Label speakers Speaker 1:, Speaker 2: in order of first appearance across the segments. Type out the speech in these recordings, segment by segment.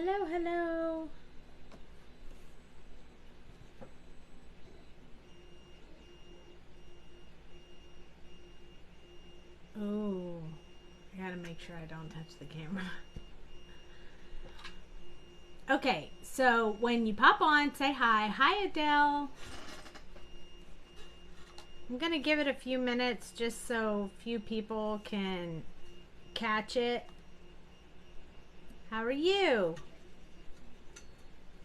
Speaker 1: Hello, hello. Oh, I gotta make sure I don't touch the camera. Okay, so when you pop on, say hi. Hi, Adele. I'm gonna give it a few minutes just so few people can catch it. How are you?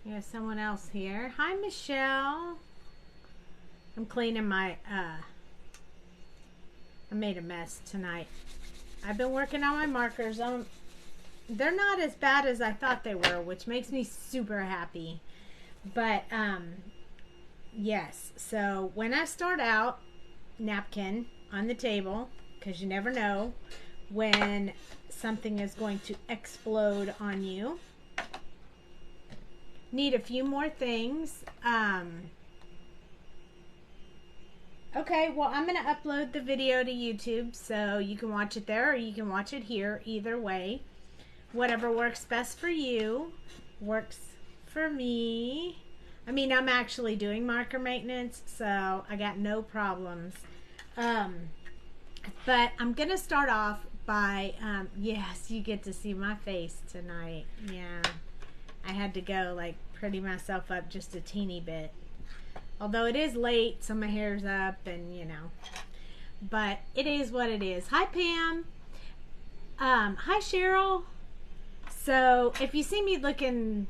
Speaker 1: You have someone else here. Hi, Michelle. I'm cleaning my, I made a mess tonight. I've been working on my markers. They're not as bad as I thought they were, which makes me super happy. But, yes. So, when I start out, napkin on the table, because you never know when something is going to explode on you. Need a few more things. Okay, well, I'm going to upload the video to YouTube, so you can watch it there or you can watch it here. Either way, whatever works best for you works for me. I mean, I'm actually doing marker maintenance, so I got no problems. But I'm going to start off by, yes, you get to see my face tonight. Yeah, I had to go, like, pretty myself up just a teeny bit. Although it is late, so my hair's up and, you know. But it is what it is. Hi, Pam. Hi, Cheryl. So, if you see me looking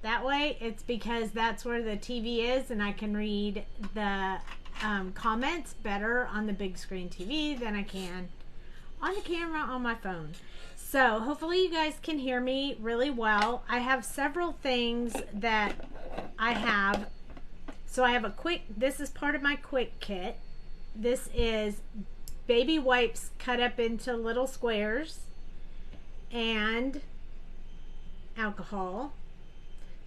Speaker 1: that way, it's because that's where the TV is, and I can read the comments better on the big screen TV than I can on the camera on my phone. So, hopefully you guys can hear me really well. I have several things that I have. So I have a quick, this is part of my quick kit. This is baby wipes cut up into little squares and alcohol.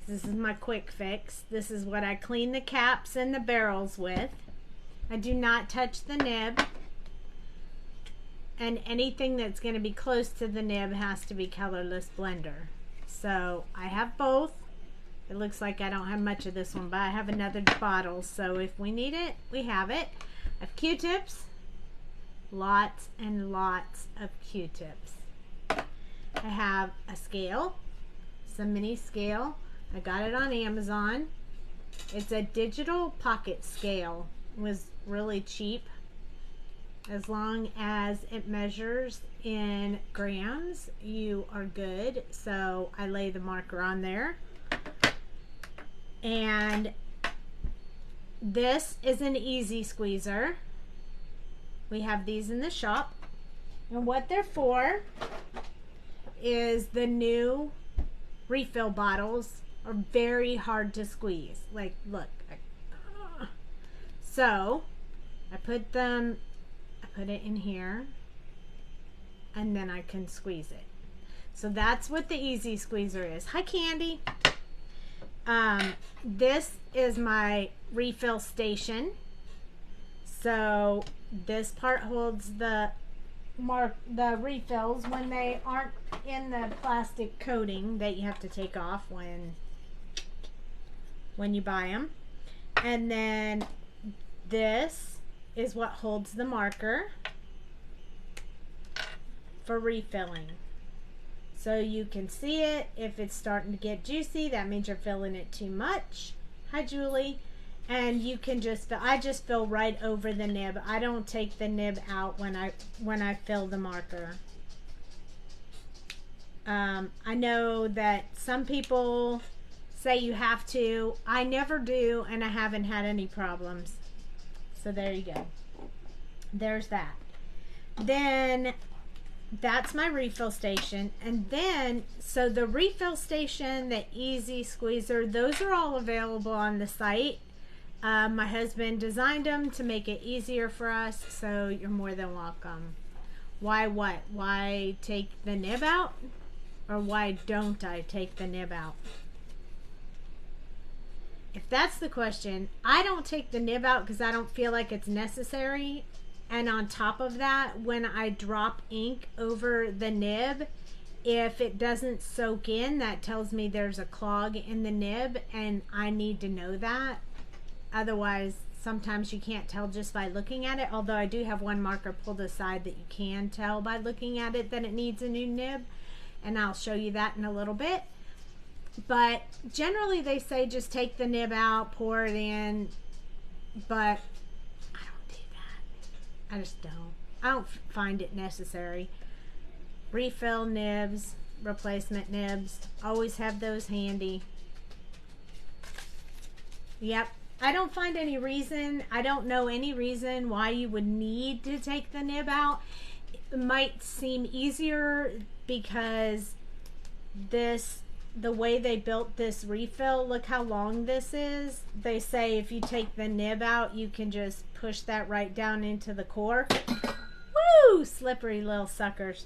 Speaker 1: This is my quick fix. This is what I clean the caps and the barrels with. I do not touch the nib. And anything that's going to be close to the nib has to be colorless blender. So I have both. It looks like I don't have much of this one, but I have another bottle, so if we need it, we have it. I have Q-tips. Lots and lots of Q-tips. I have a scale. It's a mini scale. I got it on Amazon. It's a digital pocket scale. It was really cheap. As long as it measures in grams, you are good. So I lay the marker on there. And this is an easy squeezer. We have these in the shop. And what they're for is the new refill bottles are very hard to squeeze. Like, look. So, I put it in here, and then I can squeeze it. So that's what the easy squeezer is. Hi, Candy. This is my refill station. So this part holds the refills when they aren't in the plastic coating that you have to take off when you buy them. And then this is what holds the marker for refilling. So you can see it. If it's starting to get juicy, that means you're filling it too much. Hi, Julie. And you can I just fill right over the nib. I don't take the nib out when I fill the marker. I know that some people say you have to. I never do, and I haven't had any problems. So there you go. There's that. Then that's my refill station. And then, so the refill station, the easy squeezer, those are all available on the site. My husband designed them to make it easier for us, so you're more than welcome. Why what? Why take the nib out? Or why don't I take the nib out? If that's the question, I don't take the nib out because I don't feel like it's necessary. And on top of that, when I drop ink over the nib, If it doesn't soak in, that tells me there's a clog in the nib, and I need to know that. Otherwise, sometimes you can't tell just by looking at it, although I do have one marker pulled aside that you can tell by looking at it that it needs a new nib, and I'll show you that in a little bit. But generally they say just take the nib out, pour it in, but I don't do that. I just don't. I don't find it necessary. Refill nibs, replacement nibs, always have those handy. Yep. I don't find any reason, I don't know any reason why you would need to take the nib out. It might seem easier because the way they built this refill, look how long this is. They say if you take the nib out, you can just push that right down into the core. Woo! Slippery little suckers.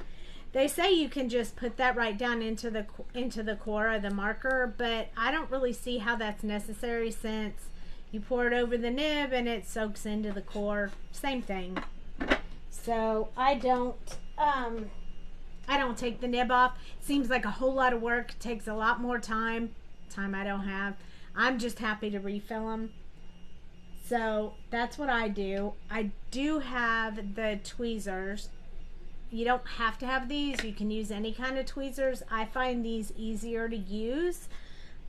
Speaker 1: They say you can just put that right down into the core of the marker, but I don't really see how that's necessary since you pour it over the nib and it soaks into the core. Same thing. So I don't take the nib off. Seems like a whole lot of work. Takes a lot more time I don't have. I'm just happy to refill them. So that's what I do. I do have the tweezers. You don't have to have these. You can use any kind of tweezers. I find these easier to use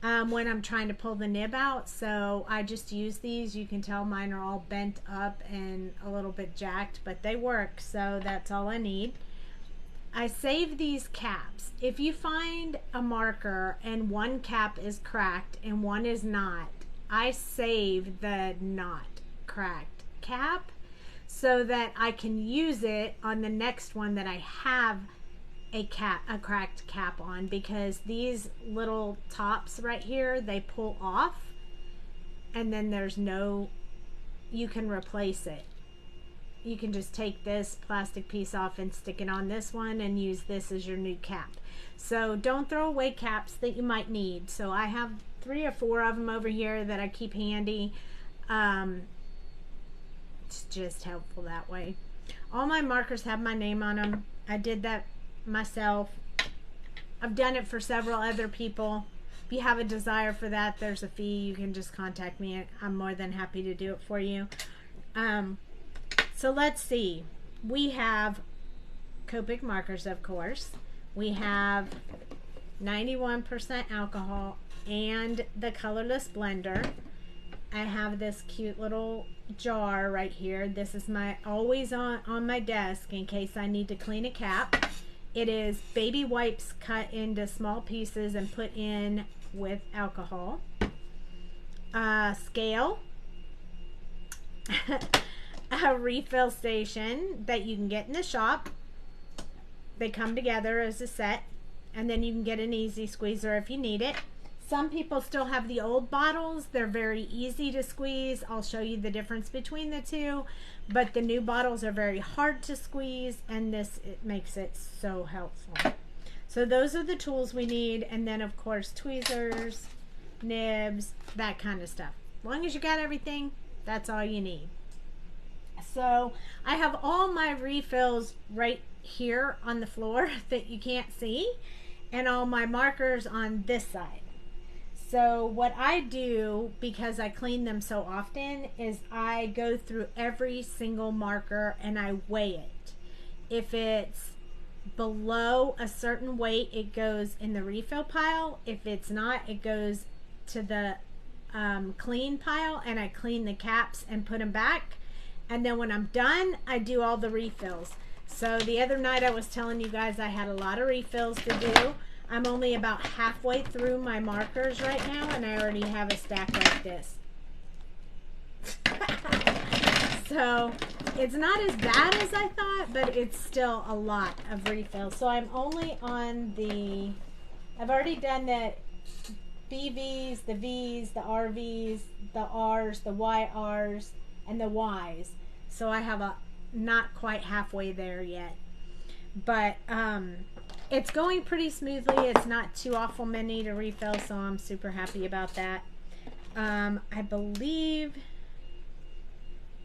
Speaker 1: when I'm trying to pull the nib out, so I just use these. You can tell mine are all bent up and a little bit jacked, but they work, so that's all I need. I save these caps. If you find a marker and one cap is cracked and one is not, I save the not cracked cap so that I can use it on the next one that I have a cracked cap on, because these little tops right here, they pull off and then there's no, you can replace it. You can just take this plastic piece off and stick it on this one and use this as your new cap. So don't throw away caps that you might need. So I have 3 or 4 of them over here that I keep handy. It's just helpful that way. All my markers have my name on them. I did that myself. I've done it for several other people. If you have a desire for that, there's a fee. You can just contact me. I'm more than happy to do it for you. So let's see. We have Copic markers, of course. We have 91% alcohol and the colorless blender. I have this cute little jar right here. This is my always on my desk in case I need to clean a cap. It is baby wipes cut into small pieces and put in with alcohol. Scale. A refill station that you can get in the shop. They come together as a set, and then you can get an easy squeezer if you need it. Some people still have the old bottles. They're very easy to squeeze. I'll show you the difference between the two, but the new bottles are very hard to squeeze, and it makes it so helpful. So those are the tools we need, and then of course tweezers, nibs, that kind of stuff. As long as you got everything, that's all you need. So I have all my refills right here on the floor that you can't see, and all my markers on this side. So what I do, because I clean them so often, is I go through every single marker and I weigh it. If it's below a certain weight, it goes in the refill pile. If it's not, it goes to the clean pile, and I clean the caps and put them back. And then when I'm done, I do all the refills. So the other night I was telling you guys I had a lot of refills to do. I'm only about halfway through my markers right now, and I already have a stack like this. So it's not as bad as I thought, but it's still a lot of refills. So I'm only on the, I've already done the BVs, the Vs, the RVs, the Rs, the YRs, and the Ys. So I have not quite halfway there yet. But it's going pretty smoothly. It's not too awful many to refill, so I'm super happy about that. I believe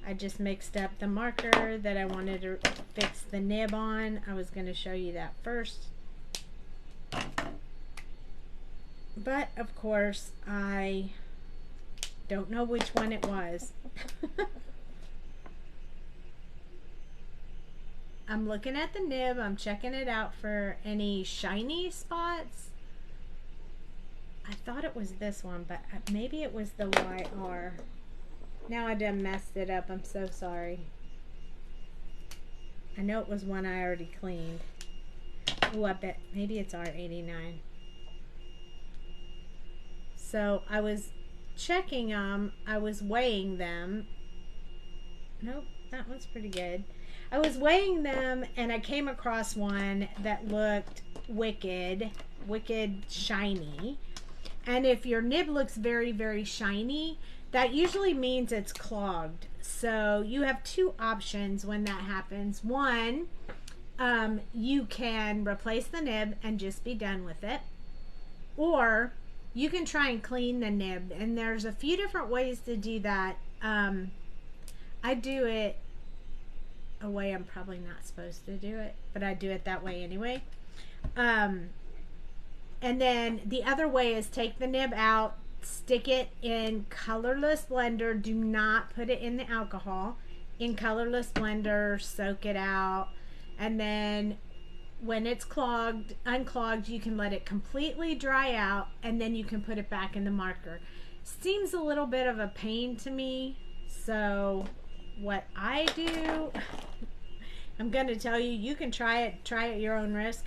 Speaker 1: I just mixed up the marker that I wanted to fix the nib on. I was going to show you that first. But of course, I don't know which one it was. I'm looking at the nib. I'm checking it out for any shiny spots. I thought it was this one, but maybe it was the YR. Now I done messed it up. I'm so sorry. I know it was one I already cleaned. Oh, I bet maybe it's R89. So I was checking them. I was weighing them. Nope, that one's pretty good. I was weighing them and I came across one that looked wicked shiny. And if your nib looks very, very shiny, that usually means it's clogged. So you have two options when that happens. One, you can replace the nib and just be done with it. Or you can try and clean the nib. And there's a few different ways to do that. I do it a way I'm probably not supposed to do it, but I do it that way anyway. And then the other way is take the nib out, stick it in colorless blender. Do not put it in the alcohol. In colorless blender, soak it out, and then when it's unclogged, you can let it completely dry out, and then you can put it back in the marker. Seems a little bit of a pain to me, so what I do, I'm going to tell you, you can try it at your own risk.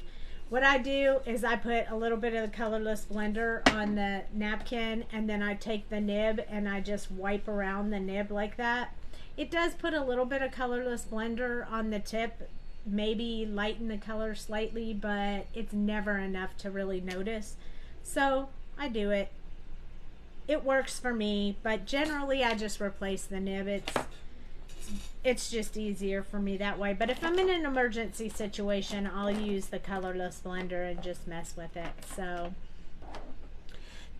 Speaker 1: What I do is I put a little bit of the colorless blender on the napkin, and then I take the nib and I just wipe around the nib like that. It does put a little bit of colorless blender on the tip, maybe lighten the color slightly, but it's never enough to really notice. So I do it. It works for me, but generally I just replace the nib. It's just easier for me that way. But if I'm in an emergency situation, I'll use the colorless blender and just mess with it. So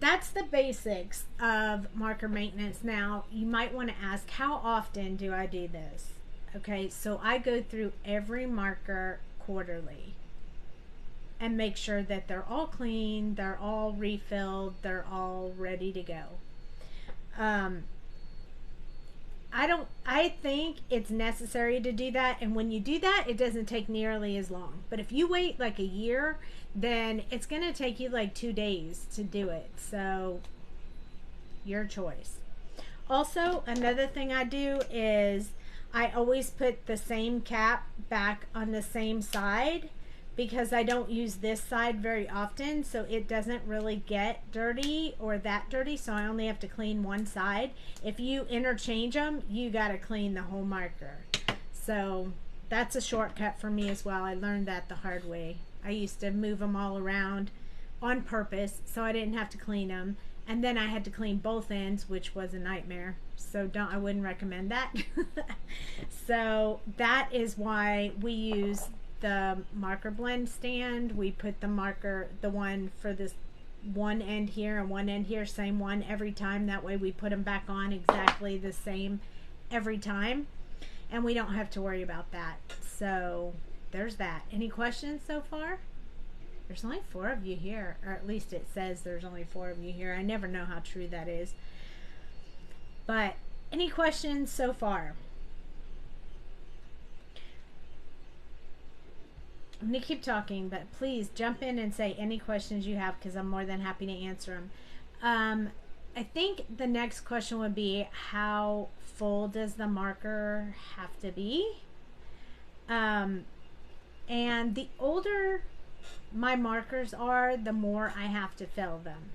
Speaker 1: that's the basics of marker maintenance. Now, you might want to ask, how often do I do this? Okay, so I go through every marker quarterly and make sure that they're all clean, they're all refilled, they're all ready to go. I think it's necessary to do that, and when you do that, it doesn't take nearly as long. But if you wait like a year, then it's going to take you like 2 days to do it. So your choice. Also, another thing I do is I always put the same cap back on the same side, because I don't use this side very often, so it doesn't really get dirty or that dirty, so I only have to clean one side. If you interchange them, you got to clean the whole marker. So that's a shortcut for me as well. I learned that the hard way. I used to move them all around on purpose so I didn't have to clean them, and then I had to clean both ends, which was a nightmare. So I wouldn't recommend that. So that is why we use the marker blend stand. We put the marker, the one for this one end here and one end here, same one every time. That way we put them back on exactly the same every time, and we don't have to worry about that. So there's that. Any questions so far? There's only 4 of you here, or at least it says there's only 4 of you here. I never know how true that is. But any questions so far? I'm going to keep talking, but please jump in and say any questions you have, because I'm more than happy to answer them. I think the next question would be, how full does the marker have to be? And the older my markers are, the more I have to fill them.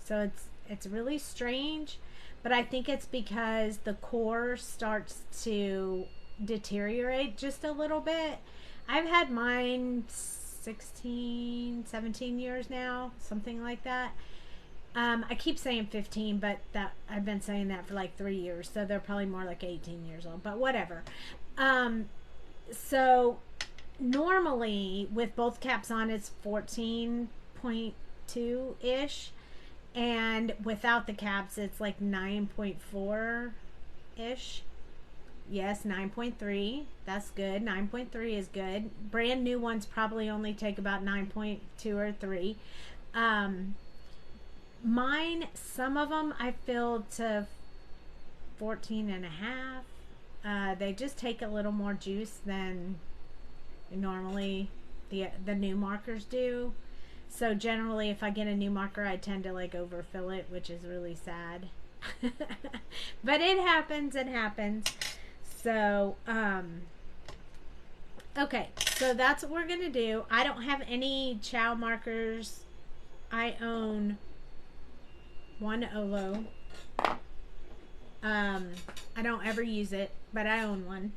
Speaker 1: So it's really strange, but I think it's because the core starts to deteriorate just a little bit. I've had mine 16, 17 years now, something like that. I keep saying 15, but that I've been saying that for like 3 years, so they're probably more like 18 years old, but whatever. So normally with both caps on, it's 14.2-ish, and without the caps, it's like 9.4-ish. Yes, 9.3. That's good. 9.3 is good. Brand new ones probably only take about 9.2 or 3. Mine, some of them I filled to 14 and a half. They just take a little more juice than normally the new markers do. So generally, if I get a new marker, I tend to like overfill it, which is really sad. But it happens. It happens. So, okay. So that's what we're gonna do. I don't have any Chow markers. I own one Olo. I don't ever use it, but I own one.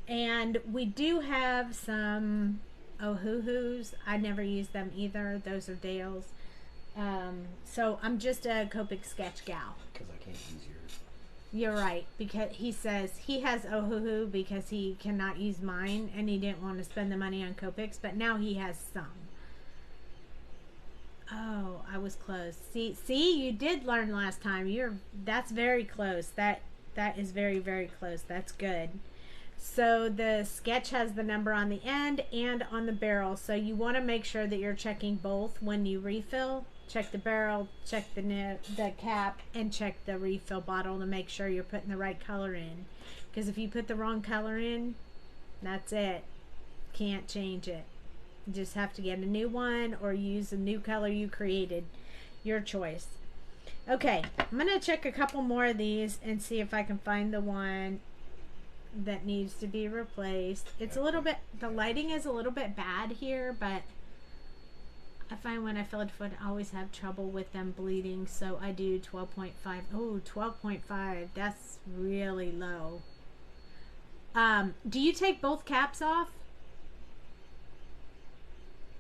Speaker 1: And we do have some Ohuhus. I never use them either. Those are Dale's. So I'm just a Copic sketch gal.
Speaker 2: Because I can't use yours.
Speaker 1: You're right, because he says he has Ohuhu because he cannot use mine, and he didn't want to spend the money on Copics, but now he has some. Oh, I was close. See, you did learn last time. That's very close. That is very, very close. That's good. So the sketch has the number on the end and on the barrel. So you want to make sure that you're checking both when you refill. Check the barrel, check the cap, and check the refill bottle to make sure you're putting the right color in. Because if you put the wrong color in, that's it. Can't change it. You just have to get a new one or use a new color you created. Your choice. Okay, I'm going to check a couple more of these and see if I can find the one that needs to be replaced. It's a little bit, the lighting is a little bit bad here, but I find when I fill it foot, I always have trouble with them bleeding, so I do 12.5. Oh, 12.5. That's really low. Do you take both caps off?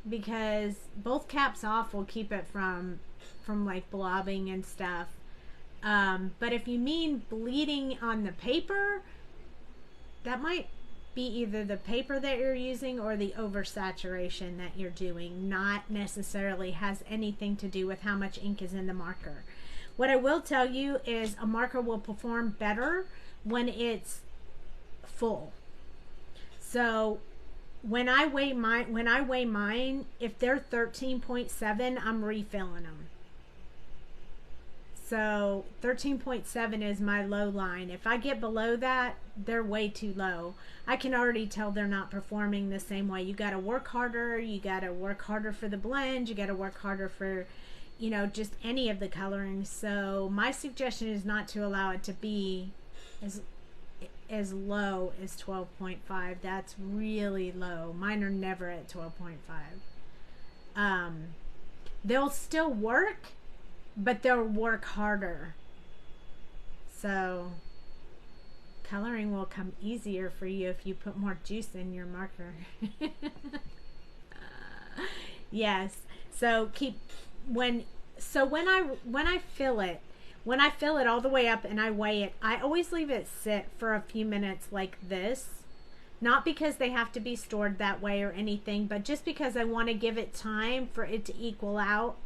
Speaker 1: Because both caps off will keep it from like blobbing and stuff. But if you mean bleeding on the paper, that might be either the paper that you're using or the oversaturation that you're doing. Not necessarily has anything to do with how much ink is in the marker. What I will tell you is a marker will perform better when it's full. So when I weigh mine, if they're 13.7, I'm refilling them. So 13.7 is my low line. If I get below that, they're way too low. I can already tell they're not performing the same way. You got to work harder. You got to work harder for the blend. You got to work harder for, just any of the coloring. So my suggestion is not to allow it to be as low as 12.5. That's really low. Mine are never at 12.5. They'll still work, but they'll work harder. So coloring will come easier for you if you put more juice in your marker. Yes. So when I fill it all the way up and I weigh it, I always leave it sit for a few minutes like this. Not because they have to be stored that way or anything, but just because I want to give it time for it to equal out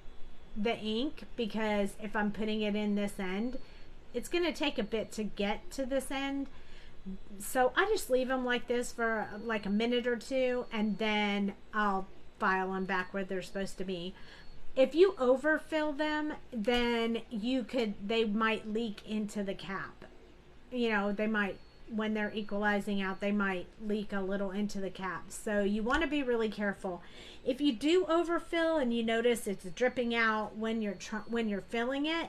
Speaker 1: the ink, because if I'm putting it in this end, it's going to take a bit to get to this end. So I just leave them like this for like a minute or two, and then I'll file them back where they're supposed to be. If you overfill them, then they might leak into the cap. They might, when they're equalizing out, they might leak a little into the cap. So you want to be really careful. If you do overfill and you notice it's dripping out when you're filling it,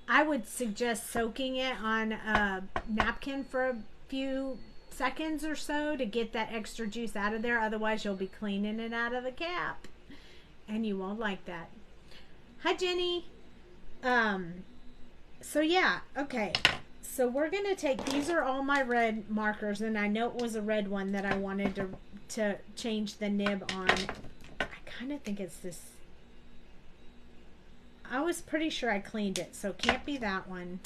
Speaker 1: I would suggest soaking it on a napkin for a few seconds or so to get that extra juice out of there. Otherwise, you'll be cleaning it out of the cap, and you won't like that. Hi, Jenny. So yeah, okay. So we're going to take, these are all my red markers, and I know it was a red one that I wanted to change the nib on. I kind of think it's this. I was pretty sure I cleaned it, so it can't be that one.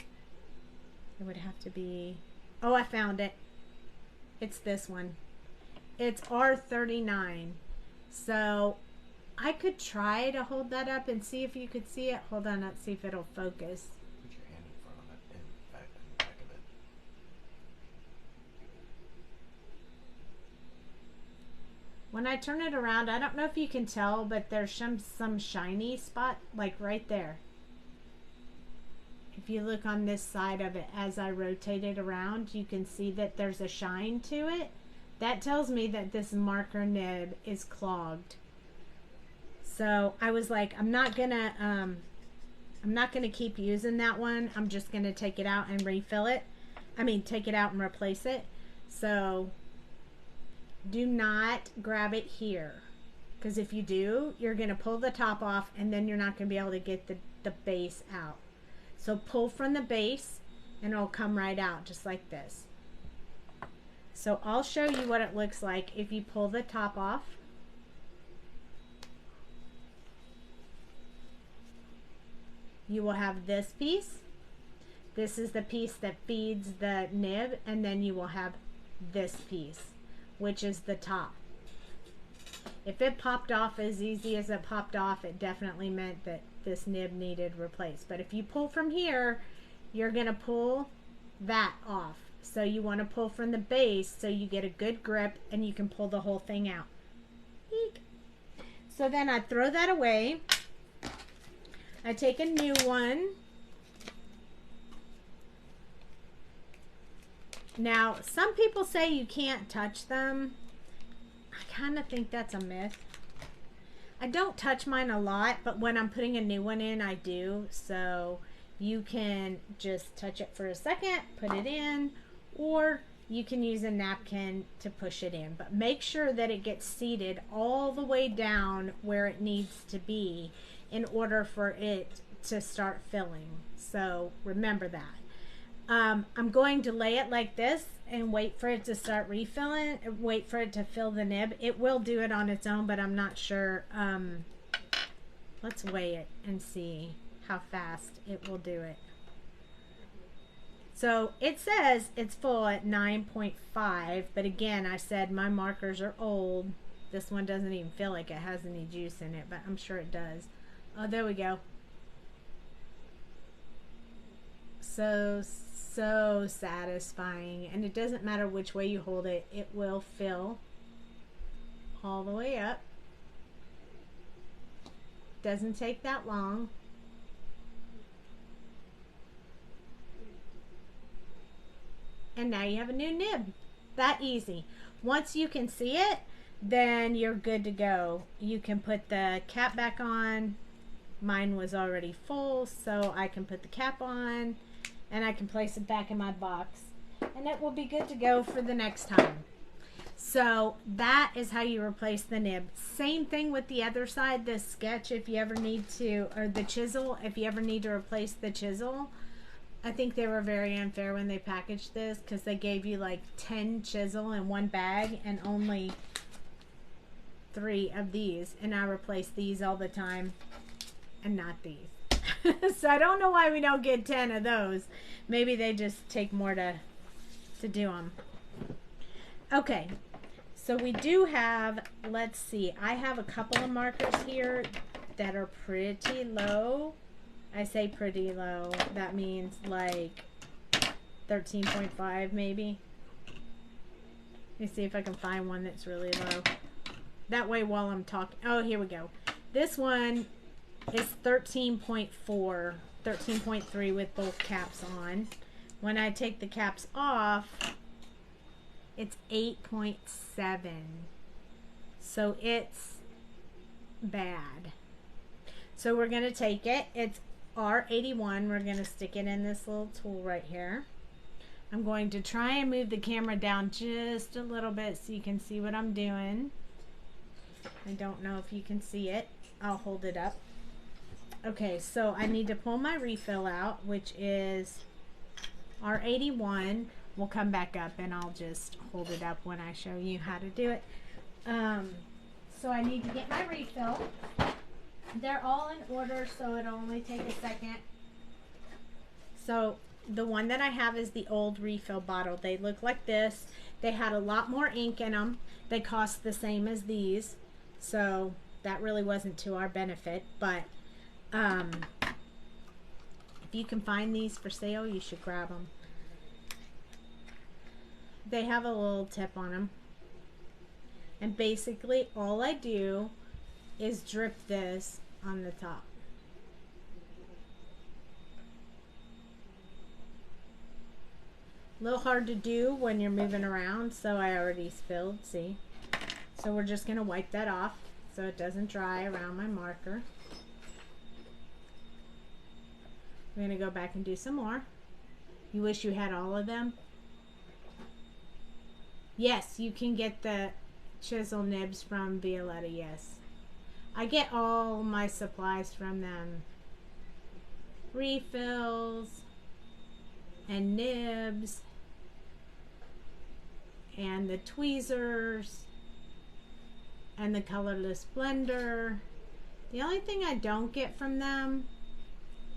Speaker 1: It would have to be, oh, I found it. It's this one. It's R39. So I could try to hold that up and see if you could see it. Hold on, let's see if it'll focus.
Speaker 2: Put your hand in front of it and back of it.
Speaker 1: when I turn it around, I don't know if you can tell, but there's some shiny spot like right there. If you look on this side of it as I rotate it around, you can see that there's a shine to it. That tells me that this marker nib is clogged. So I was like, I'm not gonna keep using that one. I'm just gonna take it out and refill it. I mean, take it out and replace it. So do not grab it here, because if you do, you're gonna pull the top off and then you're not gonna be able to get the base out. So pull from the base and it'll come right out just like this. So I'll show you what it looks like if you pull the top off. You will have this piece. This is the piece that feeds the nib, and then you will have this piece, which is the top. If it popped off as easy as it popped off, it definitely meant that this nib needed replaced. But if you pull from here, you're going to pull that off. So you want to pull from the base so you get a good grip and you can pull the whole thing out. Eek. So then I throw that away. I take a new one. Now, some people say you can't touch them. I kind of think that's a myth. I don't touch mine a lot, but when I'm putting a new one in, I do. So you can just touch it for a second, put it in, or you can use a napkin to push it in. But make sure that it gets seated all the way down where it needs to be in order for it to start filling. So remember that. I'm going to lay it like this and wait for it to start refilling, wait for it to fill the nib. It will do it on its own, but I'm not sure. Let's weigh it and see how fast it will do it. So it says it's full at 9.5, but again, I said my markers are old. This one doesn't even feel like it has any juice in it, but I'm sure it does. Oh, there we go. So satisfying, and it doesn't matter which way you hold it, it will fill all the way up. Doesn't take that long. And now you have a new nib. That easy. Once you can see it, then you're good to go. You can put the cap back on. Mine was already full, so I can put the cap on and I can place it back in my box, and it will be good to go for the next time. So that is how you replace the nib. Same thing with the other side, the sketch, if you ever need to, or the chisel, if you ever need to replace the chisel. I think they were very unfair when they packaged this, because they gave you like 10 chisel in one bag and only 3 of these, and I replace these all the time and not these. So I don't know why we don't get 10 of those. Maybe they just take more to do them. Okay, so we do have, let's see, I have a couple of markers here that are pretty low. I say pretty low. That means like 13.5 maybe. Let me see if I can find one that's really low. That way while I'm talking, oh, here we go. This one is 13.4, 13.3 with both caps on. When I take the caps off, it's 8.7. So it's bad. So we're going to take it. It's R81. We're going to stick it in this little tool right here. I'm going to try and move the camera down just a little bit so you can see what I'm doing. I don't know if you can see it. I'll hold it up. Okay, so I need to pull my refill out, which is R81. We'll come back up and I'll just hold it up when I show you how to do it. So I need to get my refill. They're all in order, so it'll only take a second. So the one that I have is the old refill bottle. They look like this. They had a lot more ink in them. They cost the same as these, so that really wasn't to our benefit, but if you can find these for sale, you should grab them. They have a little tip on them. And basically all I do is drip this on the top. A little hard to do when you're moving around, so I already spilled, see? So we're just going to wipe that off so it doesn't dry around my marker. We're going to go back and do some more. You wish you had all of them? Yes, you can get the chisel nibs from Violetta, yes. I get all my supplies from them. Refills and nibs and the tweezers and the colorless blender. The only thing I don't get from them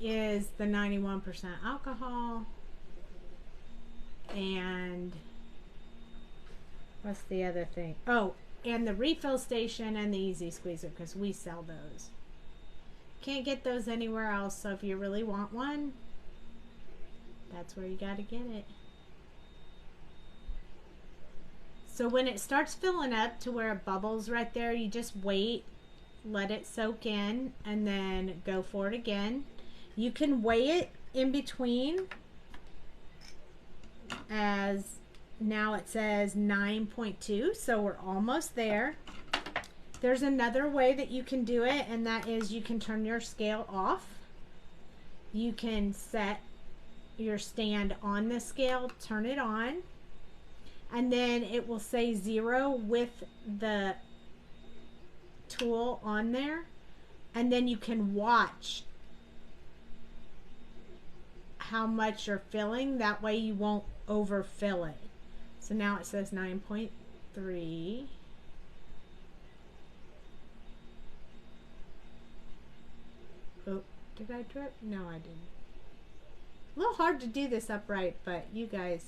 Speaker 1: is the 91% alcohol and what's the other thing? Oh, and the refill station and the easy squeezer, because we sell those. Can't get those anywhere else, so if you really want one, that's where you got to get it. So when it starts filling up to where it bubbles right there, you just wait, let it soak in, and then go for it again. You can weigh it in between, as now it says 9.2, so we're almost there. There's another way that you can do it, and that is you can turn your scale off. You can set your stand on the scale, turn it on, and then it will say 0 with the tool on there, and then you can watch how much you're filling. That way you won't overfill it. So now it says 9.3. Oh, did I drip? No, I didn't. A little hard to do this upright, but you guys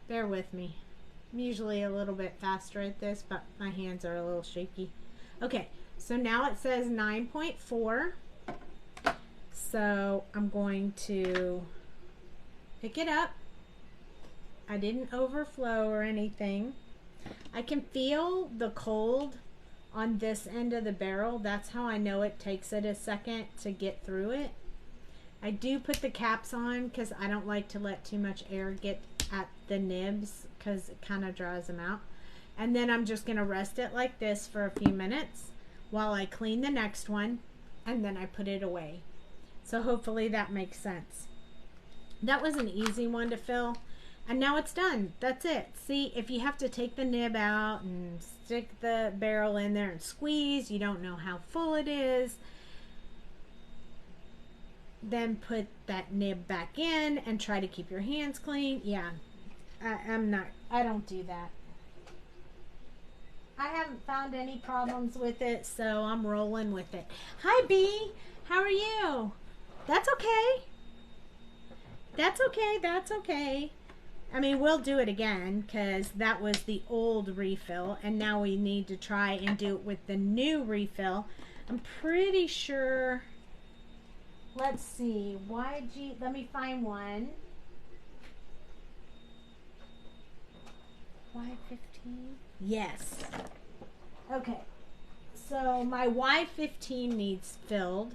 Speaker 1: bear with me. I'm usually a little bit faster at this, but my hands are a little shaky. Okay, so now it says 9.4. So I'm going to pick it up. I didn't overflow or anything. I can feel the cold on this end of the barrel. That's how I know it takes it a second to get through it. I do put the caps on because I don't like to let too much air get at the nibs because it kind of dries them out. And then I'm just going to rest it like this for a few minutes while I clean the next one, and then I put it away. So hopefully that makes sense. That was an easy one to fill. And now it's done. That's it. See, if you have to take the nib out and stick the barrel in there and squeeze, you don't know how full it is, then put that nib back in and try to keep your hands clean. Yeah, I don't do that. I haven't found any problems with it, so I'm rolling with it. Hi, B. How are you? That's okay. That's okay. That's okay. I mean, we'll do it again because that was the old refill, and now we need to try and do it with the new refill. I'm pretty sure. Let's see. YG. Let me find one. Y15. Yes. Okay. So my Y15 needs filled.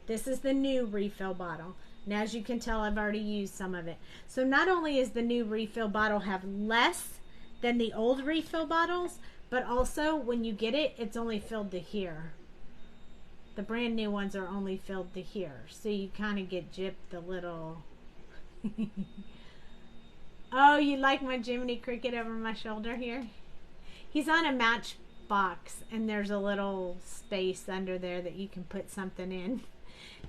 Speaker 1: This is the new refill bottle. And as you can tell, I've already used some of it. So not only is the new refill bottle have less than the old refill bottles, but also when you get it, it's only filled to here. The brand new ones are only filled to here. So you kind of get gypped a little. Oh, you like my Jiminy Cricket over my shoulder here? He's on a Matchbox, and there's a little space under there that you can put something in.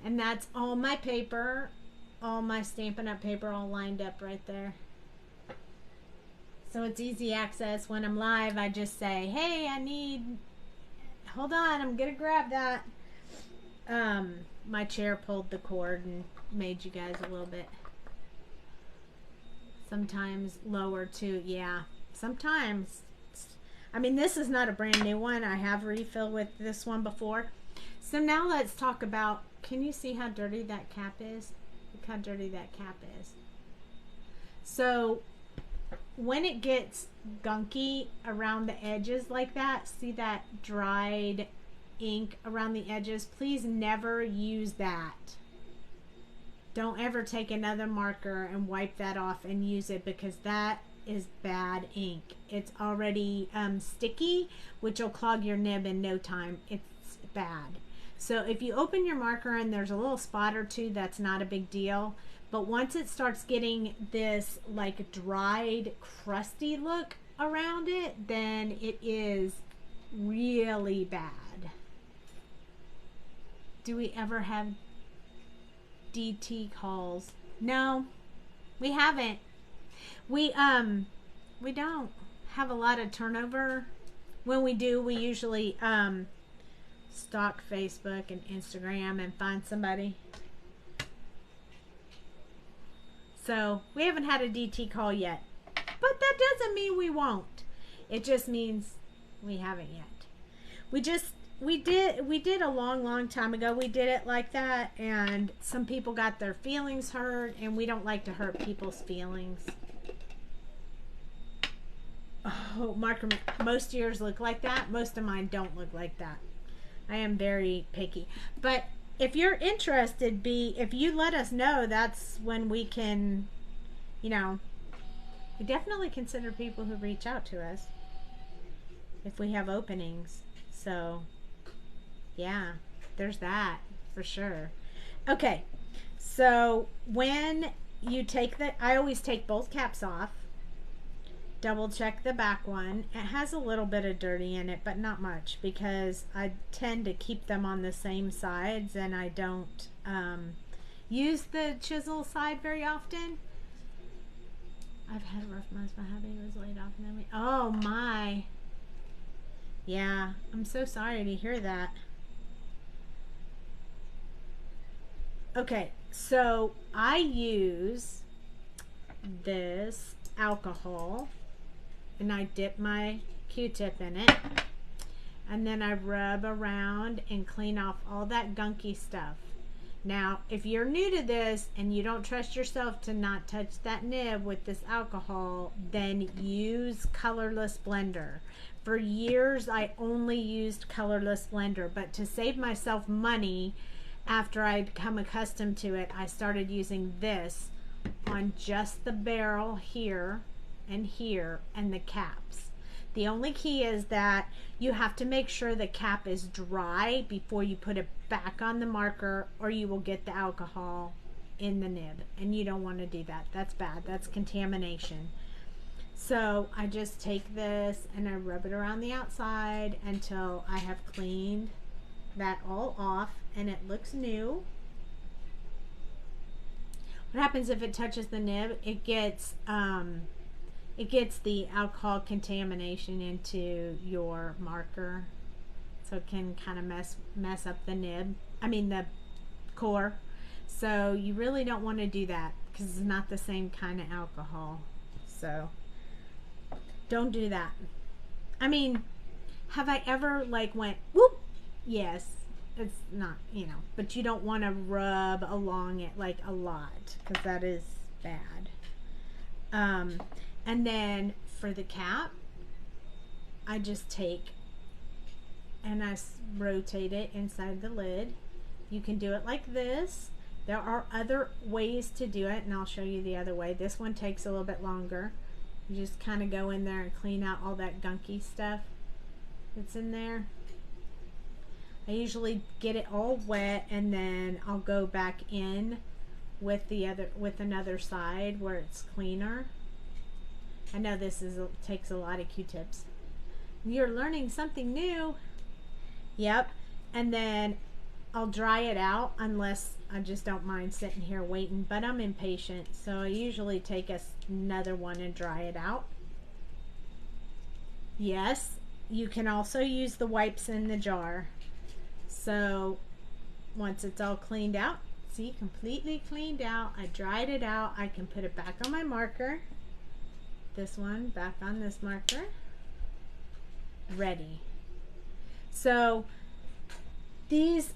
Speaker 1: And that's all my paper, all my Stampin' Up! Paper all lined up right there. So it's easy access. When I'm live, I just say, hey, hold on, I'm going to grab that. My chair pulled the cord and made you guys a little bit. Sometimes lower too. Yeah, sometimes. I mean, this is not a brand new one. I have refilled with this one before. So now let's talk about, can you see how dirty that cap is? Look how dirty that cap is. So when it gets gunky around the edges like that, see that dried ink around the edges, please never use that. Don't ever take another marker and wipe that off and use it, because that is bad ink. It's already sticky, which will clog your nib in no time. It's bad. So if you open your marker and there's a little spot or two, that's not a big deal. But once it starts getting this like dried, crusty look around it, then it is really bad. Do we ever have DT calls? No, we haven't. We don't have a lot of turnover. When we do, we usually stalk Facebook and Instagram and find somebody. So we haven't had a DT call yet, but that doesn't mean we won't. It just means we haven't yet. We did a long time ago. We did it like that, and some people got their feelings hurt, and we don't like to hurt people's feelings. Oh, marker, most of yours look like that. Most of mine don't look like that. I am very picky. But if you're interested, if you let us know, that's when we can, we definitely consider people who reach out to us if we have openings. So, yeah, there's that for sure. Okay, so when you take I always take both caps off. Double check the back one. It has a little bit of dirty in it, but not much, because I tend to keep them on the same sides, and I don't use the chisel side very often. I've had rough months. My hubby was laid off and then oh my. Yeah, I'm so sorry to hear that. Okay, so I use this alcohol, and I dip my Q-tip in it, and then I rub around and clean off all that gunky stuff. Now, if you're new to this and you don't trust yourself to not touch that nib with this alcohol, then use colorless blender. For years, I only used colorless blender, but to save myself money after I'd become accustomed to it, I started using this on just the barrel here and here and the caps. The only key is that you have to make sure the cap is dry before you put it back on the marker, or you will get the alcohol in the nib, and you don't want to do that. That's bad. That's contamination. So I just take this and I rub it around the outside until I have cleaned that all off and it looks new. What happens if it touches the nib? It gets the alcohol contamination into your marker, so it can kind of mess up the nib. I mean the core. So you really don't want to do that, because it's not the same kind of alcohol. So don't do that. I mean, have I ever like went whoop? Yes. It's not, but you don't want to rub along it like a lot, because that is bad. And then for the cap, I just take and I rotate it inside the lid. You can do it like this. There are other ways to do it, and I'll show you the other way. This one takes a little bit longer. You just kind of go in there and clean out all that gunky stuff that's in there. I usually get it all wet, and then I'll go back in with another side where it's cleaner. I know this takes a lot of Q-tips. You're learning something new. Yep. And then I'll dry it out, unless I just don't mind sitting here waiting, but I'm impatient, so I usually take another one and dry it out. Yes, you can also use the wipes in the jar. So once it's all cleaned out, see, completely cleaned out, I dried it out, I can put it back on my marker. This one back on this marker. Ready. So these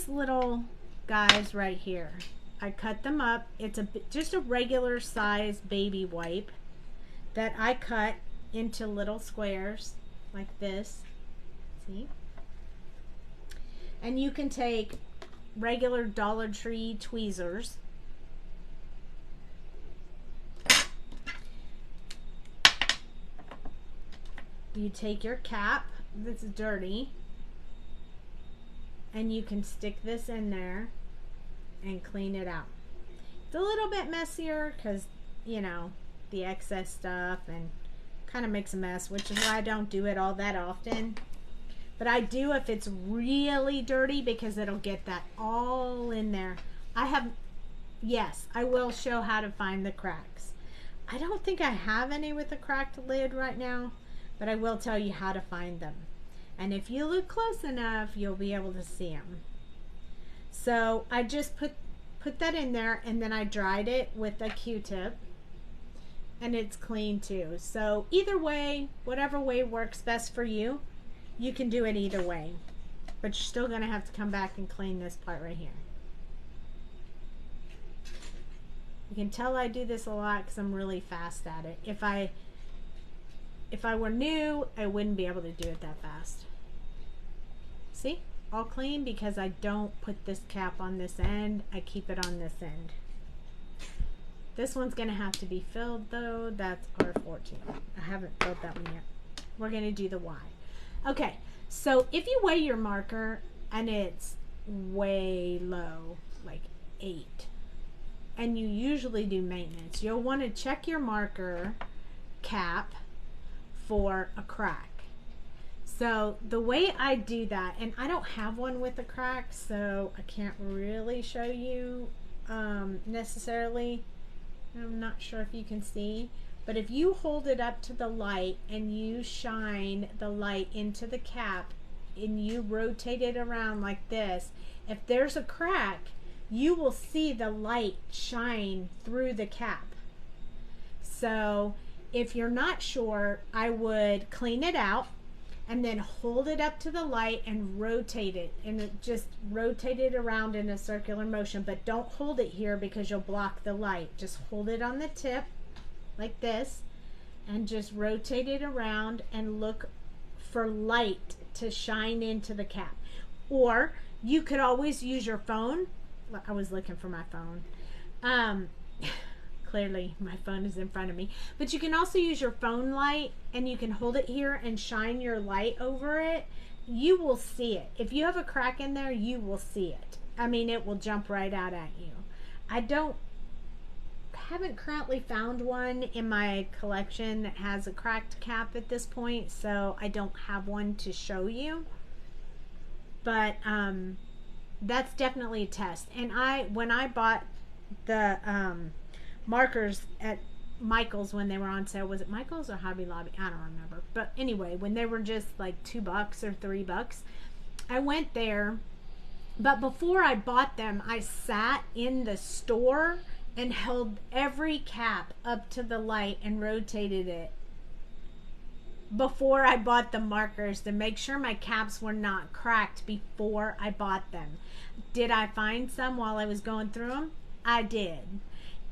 Speaker 1: little guys right here, I cut them up. It's just a regular size baby wipe that I cut into little squares like this. See? And you can take regular Dollar Tree tweezers. You take your cap that's dirty, and you can stick this in there and clean it out. It's a little bit messier because, you know, the excess stuff and kind of makes a mess, which is why I don't do it all that often. But I do if it's really dirty because it'll get that all in there. Yes, I will show how to find the cracks. I don't think I have any with a cracked lid right now, but I will tell you how to find them. And if you look close enough, you'll be able to see them. So I just put that in there, and then I dried it with a Q-tip, and it's clean too. So either way, whatever way works best for you, you can do it either way. But you're still going to have to come back and clean this part right here. You can tell I do this a lot because I'm really fast at it. If I were new, I wouldn't be able to do it that fast. See? All clean because I don't put this cap on this end. I keep it on this end. This one's going to have to be filled though. That's R14. I haven't filled that one yet. We're going to do the Y. Okay, so if you weigh your marker and it's way low, like 8, and you usually do maintenance, you'll want to check your marker cap for a crack. So the way I do that, and I don't have one with a crack, so I can't really show you necessarily. I'm not sure if you can see, but if you hold it up to the light and you shine the light into the cap and you rotate it around like this, if there's a crack, you will see the light shine through the cap. So if you're not sure, I would clean it out and then hold it up to the light and rotate it, and just rotate it around in a circular motion, but don't hold it here because you'll block the light. Just hold it on the tip like this and just rotate it around and look for light to shine into the cap. Or you could always use your phone. I was looking for my phone. Clearly my phone is in front of me, but you can also use your phone light, and you can hold it here and shine your light over it. You will see it. If you have a crack in there, you will see it. I mean, it will jump right out at you. I haven't currently found one in my collection that has a cracked cap at this point, so I don't have one to show you. But that's definitely a test. And when I bought the markers at Michael's when they were on sale, was it Michael's or Hobby Lobby? I don't remember. But anyway, when they were just like $2 or $3, I went there. But before I bought them, I sat in the store and held every cap up to the light and rotated it before I bought the markers to make sure my caps were not cracked before I bought them. Did I find some while I was going through them? I did.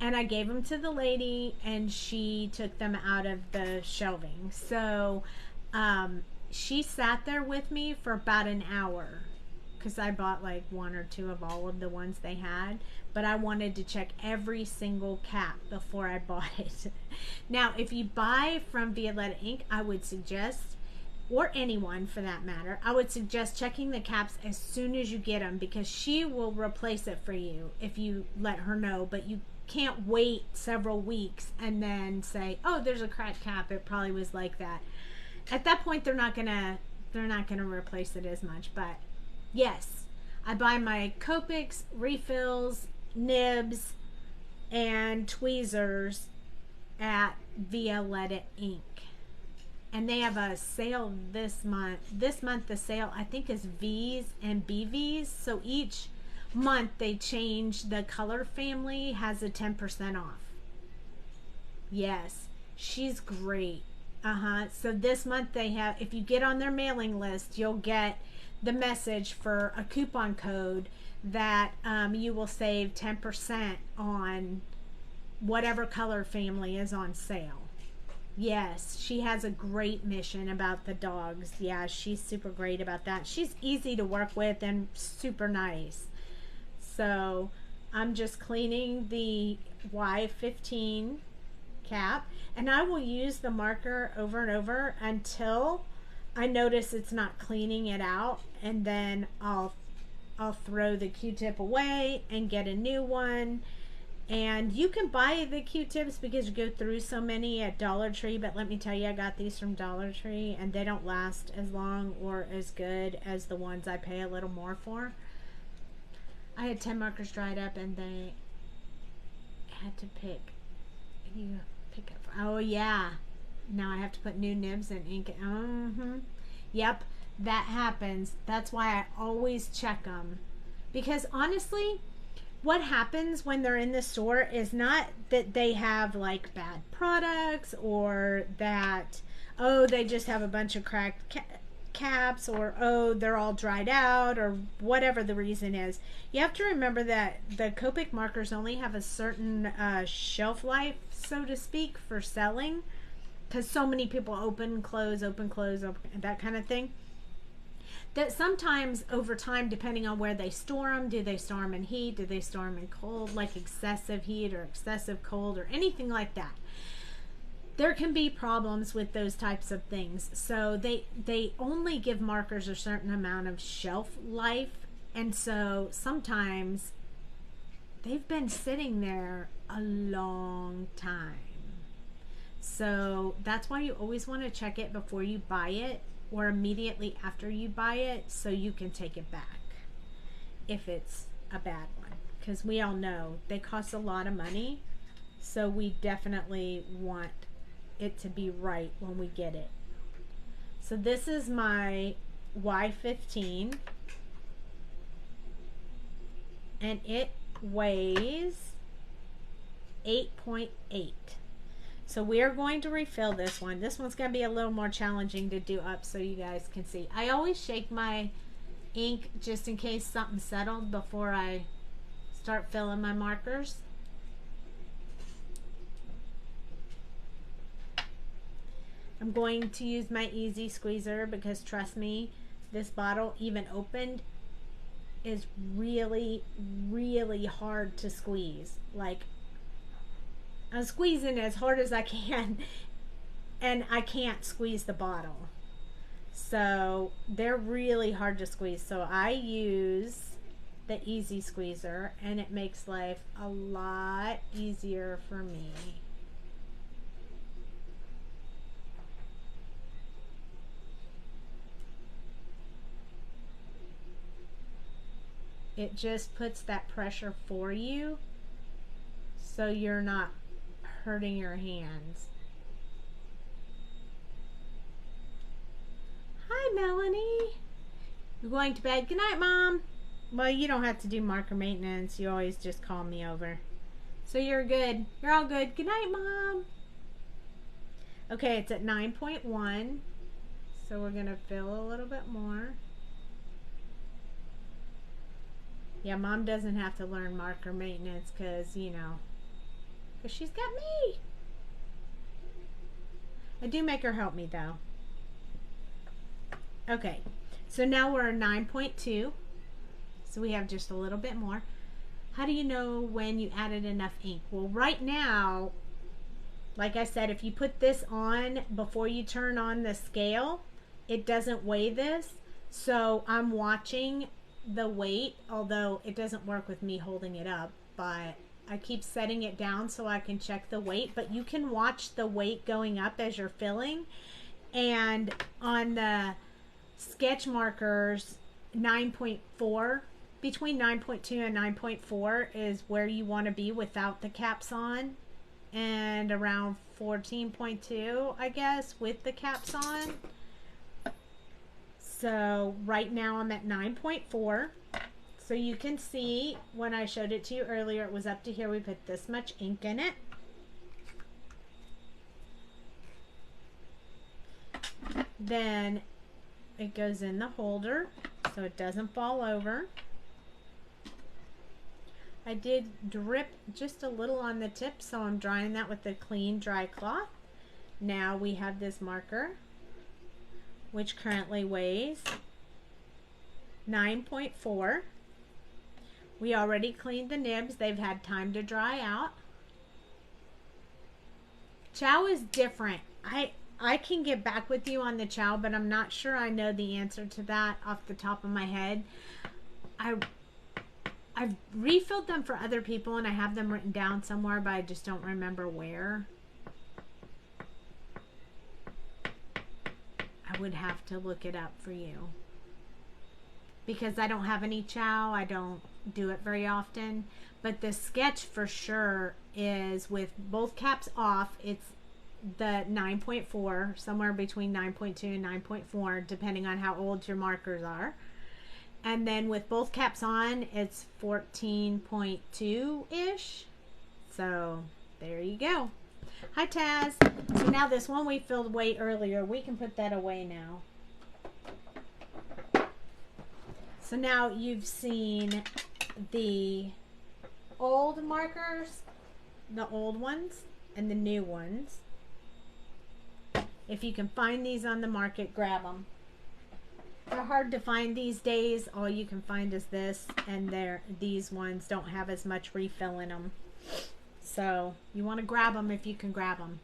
Speaker 1: And I gave them to the lady, and she took them out of the shelving. So she sat there with me for about an hour because I bought like 1 or 2 of all of the ones they had. But I wanted to check every single cap before I bought it. Now, if you buy from Violetta Inc., I would suggest, or anyone for that matter, I would suggest checking the caps as soon as you get them, because she will replace it for you if you let her know. But you can't wait several weeks and then say, oh, there's a cracked cap, it probably was like that. At that point, they're not gonna replace it as much. But yes, I buy my Copics, refills, nibs, and tweezers at Violetta Inc. And they have a sale this month. This month the sale, I think, is V's and BV's. So each month they change. The color family has a 10% off. Yes, she's great. So this month they have, if you get on their mailing list, you'll get the message for a coupon code that you will save 10% on whatever color family is on sale. Yes, she has a great mission about the dogs. Yeah, she's super great about that. She's easy to work with and super nice. So I'm just cleaning the Y15 cap, and I will use the marker over and over until I notice it's not cleaning it out, and then I'll throw the Q-tip away and get a new one. And you can buy the Q-tips because you go through so many at Dollar Tree, but let me tell you, I got these from Dollar Tree and they don't last as long or as good as the ones I pay a little more for. I had 10 markers dried up and they had to pick up. Oh yeah, now I have to put new nibs and ink. Yep, that happens. That's why I always check them, because honestly, what happens when they're in the store is not that they have like bad products, or that, oh, they just have a bunch of cracked caps, or oh, they're all dried out, or whatever the reason is. You have to remember that the Copic markers only have a certain shelf life, so to speak, for selling, because so many people open, close, that kind of thing, that sometimes over time, depending on where they store them, do they store them in heat, do they store them in cold, like excessive heat or excessive cold or anything like that, there can be problems with those types of things. So they only give markers a certain amount of shelf life, and so sometimes they've been sitting there a long time. So that's why you always want to check it before you buy it, or immediately after you buy it, so you can take it back if it's a bad one, because we all know they cost a lot of money, so we definitely want it to be right when we get it. So this is my Y15 and it weighs 8.8. So we are going to refill this one. This one's going to be a little more challenging to do up so you guys can see. I always shake my ink just in case something settled before I start filling my markers. I'm going to use my easy squeezer because, trust me, this bottle, even opened, is really, really hard to squeeze. Like, I'm squeezing as hard as I can, and I can't squeeze the bottle. So they're really hard to squeeze. So I use the easy squeezer, and it makes life a lot easier for me. It just puts that pressure for you so you're not hurting your hands. Hi, Melanie. You're going to bed? Good night, Mom. Well, you don't have to do marker maintenance. You always just call me over. So you're good. You're all good. Good night, Mom. Okay, it's at 9.1. So we're going to fill a little bit more. Yeah, Mom doesn't have to learn marker maintenance because, you know, because she's got me. I do make her help me, though. Okay, so now we're at 9.2. So we have just a little bit more. How do you know when you added enough ink? Well, right now, like I said, if you put this on before you turn on the scale, it doesn't weigh this. So I'm watching the weight, although it doesn't work with me holding it up, but I keep setting it down so I can check the weight. But you can watch the weight going up as you're filling. And on the sketch markers, 9.4, between 9.2 and 9.4 is where you want to be without the caps on, and around 14.2, I guess, with the caps on. So right now I'm at 9.4. So you can see when I showed it to you earlier, it was up to here. We put this much ink in it. Then it goes in the holder so it doesn't fall over. I did drip just a little on the tip, so I'm drying that with a clean, dry cloth. Now we have this marker, which currently weighs 9.4. We already cleaned the nibs. They've had time to dry out. Chow is different. I can get back with you on the chow, but I'm not sure I know the answer to that off the top of my head. I've refilled them for other people and I have them written down somewhere, but I just don't remember where. I would have to look it up for you. Because I don't have any chow, I don't do it very often. But the sketch for sure is with both caps off. It's the 9.4, somewhere between 9.2 and 9.4, depending on how old your markers are. And then with both caps on, it's 14.2-ish. So there you go. Hi, Taz. So now this one we filled way earlier, we can put that away now. So now you've seen the old markers, the old ones, and the new ones. If you can find these on the market, grab them. They're hard to find these days. All you can find is this, and these ones don't have as much refill in them. So you want to grab them if you can grab them.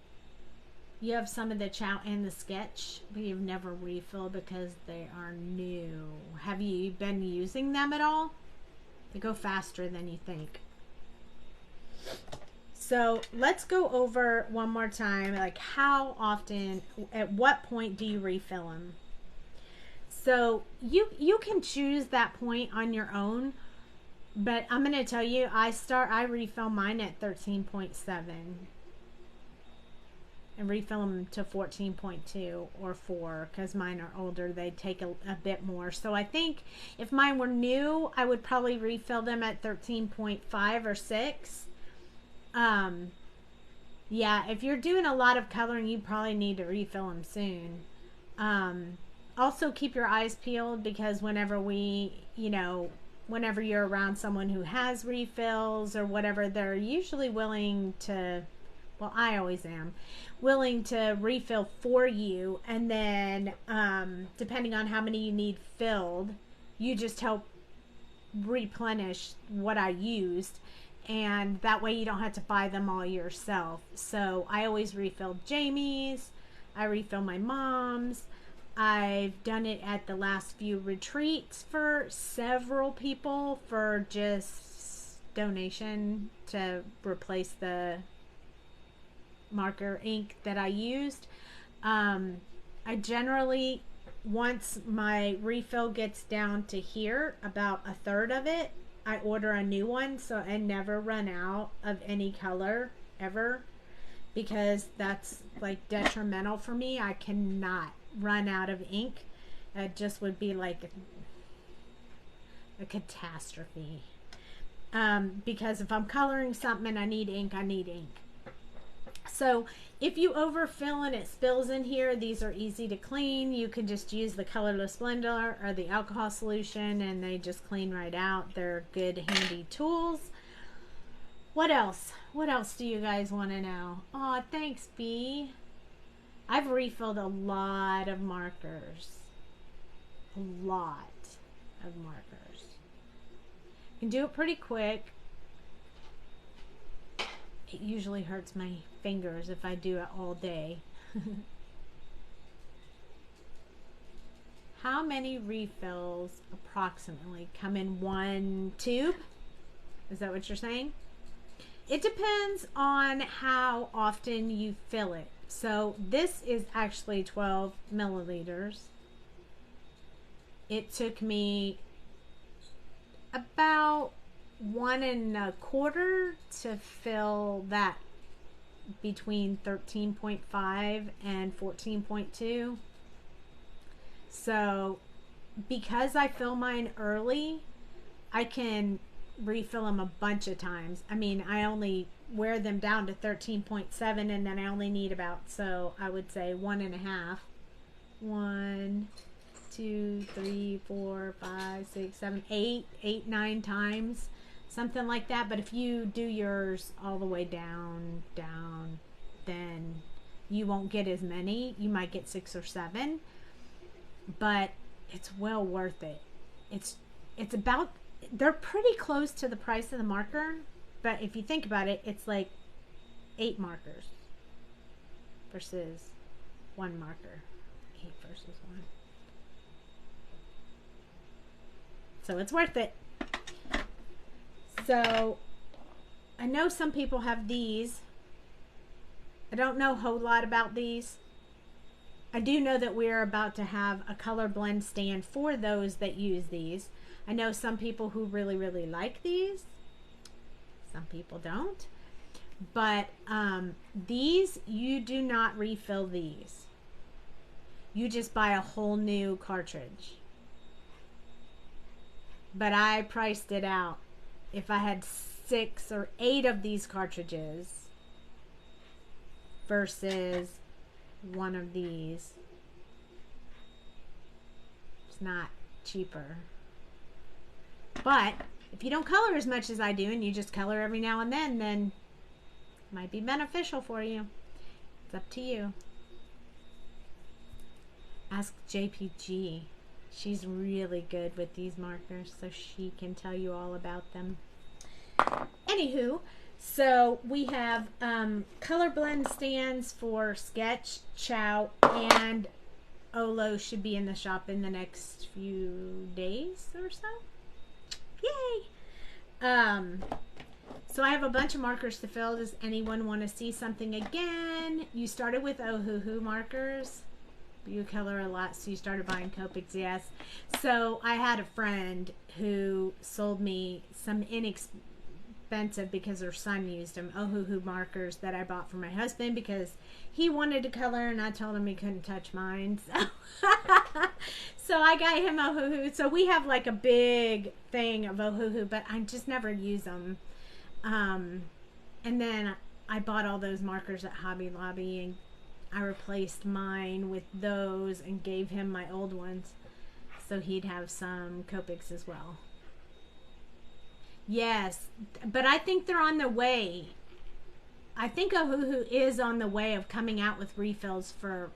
Speaker 1: You have some of the chow and the sketch, but you've never refilled because they are new. Have you been using them at all? They go faster than you think. So let's go over one more time, like how often, at what point do you refill them? So you can choose that point on your own, but I'm going to tell you, I refill mine at 13.7 and refill them to 14.2 or 4 because mine are older. They take a bit more. So I think if mine were new, I would probably refill them at 13.5 or 6. Yeah, if you're doing a lot of coloring, you probably need to refill them soon. Also keep your eyes peeled because whenever you're around someone who has refills or whatever, they're usually willing to, well, I always am, willing to refill for you. And then, depending on how many you need filled, you just help replenish what I used. And that way you don't have to buy them all yourself. So I always refill Jamie's. I refill my mom's. I've done it at the last few retreats for several people for just donation to replace the marker ink that I used. I generally, once my refill gets down to here, about a third of it, I order a new one so I never run out of any color ever, because that's like detrimental for me. I cannot run out of ink. It just would be like a catastrophe. Because if I'm coloring something and I need ink, I need ink. So if you overfill and it spills in here, these are easy to clean. You can just use the colorless blender or the alcohol solution and they just clean right out. They're good, handy tools. What else? What else do you guys want to know? Oh, thanks, B. I've refilled a lot of markers. A lot of markers. You can do it pretty quick. It usually hurts my fingers if I do it all day. How many refills approximately come in one tube? Is that what you're saying? It depends on how often you fill it. So this is actually 12 milliliters. It took me about 1 1/4 to fill that between 13.5 and 14.2. So because I fill mine early, I can refill them a bunch of times. I mean, I only wear them down to 13.7 and then I only need about, so I would say 1 1/2. 1, 2, 3, 4, 5, 6, 7, 8, 9 times. something like that. But if you do yours all the way down, then you won't get as many. You might get 6 or 7, but it's well worth it. It's about, they're pretty close to the price of the marker, but if you think about it, it's like 8 markers versus 1 marker. 8 versus 1. So it's worth it. So I know some people have these. I don't know a whole lot about these. I do know that we're about to have a color blend stand for those that use these. I know some people who really, really like these. Some people don't. But these, you do not refill these. You just buy a whole new cartridge. But I priced it out. If I had 6 or 8 of these cartridges versus 1 of these, it's not cheaper. But if you don't color as much as I do and you just color every now and then it might be beneficial for you. It's up to you. Ask JPG. She's really good with these markers, so she can tell you all about them. Anywho, so we have color blend stands for Sketch, Chow, and Olo should be in the shop in the next few days or so. Yay! So I have a bunch of markers to fill. Does anyone want to see something again? You started with Ohuhu markers. You color a lot, so you started buying Copics, yes. So I had a friend who sold me some inexpensive, because her son used them, Ohuhu markers that I bought for my husband because he wanted to color and I told him he couldn't touch mine. So I got him Ohuhu. So we have like a big thing of Ohuhu, but I just never use them. And then I bought all those markers at Hobby Lobby and I replaced mine with those and gave him my old ones so he'd have some Copics as well. Yes, but I think they're on the way. I think Ohuhu is on the way of coming out with refills for